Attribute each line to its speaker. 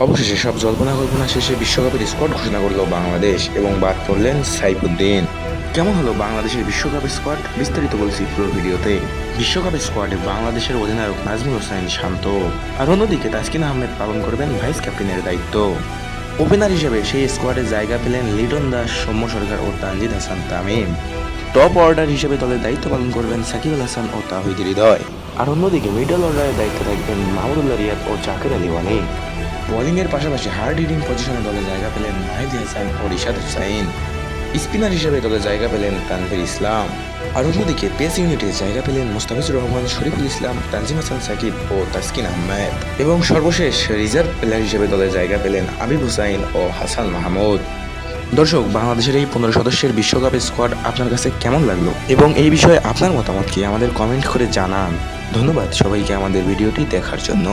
Speaker 1: অবশেষে সব জল্পনা কল্পনা শেষে বিশ্বকাপের স্কোয়াড ঘোষণা করলো বাংলাদেশ এবং বাদ পড়লেন সাইফুদ্দিন। কেমন হলো বাংলাদেশের বিশ্বকাপের স্কোয়াড, বিস্তারিত বলছি পুরো ভিডিওতে। বিশ্বকাপের স্কোয়াডে বাংলাদেশের অধিনায়ক নাজমুল হোসেন শান্ত, আর অন্যদিকে তাসকিন আহমেদ পালন করবেন ভাইস ক্যাপ্টেনের দায়িত্ব। ওপেনার হিসেবে সেই স্কোয়াডে জায়গা পেলেন লিটন দাস, সৌম্য সরকার ও তানজিদ হাসান তামিম। টপ অর্ডার হিসেবে দলের দায়িত্ব পালন করবেন সাকিব আল হাসান ও তাওহিদ হৃদয়। আর অন্যদিকে মিডল অর্ডারের দায়িত্বে থাকবেন মাহমুদুল্লাহ রিয়াদ ও জাকের আলী ওয়ানি। বোলিংয়ের পাশাপাশি হার্ড হিটিং পজিশনে দলে জায়গা পেলেন মাহিদি হাসান ও রিশাদ হুসাইন। স্পিনার হিসেবে দলে জায়গা পেলেন তানভীর ইসলাম। আর অন্যদিকে পেস ইউনিটে জায়গা পেলেন মুস্তাফিজুর রহমান, শরীফুল ইসলাম, তানজিম হাসান সাকিব ও তাসকিন আহমেদ। এবং সর্বশেষ রিজার্ভ প্লেয়ার হিসেবে দলে জায়গা পেলেন আবিব হুসাইন ও হাসান মাহমুদ। দর্শক, বাংলাদেশের এই 15 সদস্যের বিশ্বকাপের স্কোয়াড আপনার কাছে কেমন লাগলো এবং এই বিষয়ে আপনার মতামত কি আমাদের কমেন্ট করে জানান। ধন্যবাদ সবাইকে আমাদের ভিডিওটি দেখার জন্য।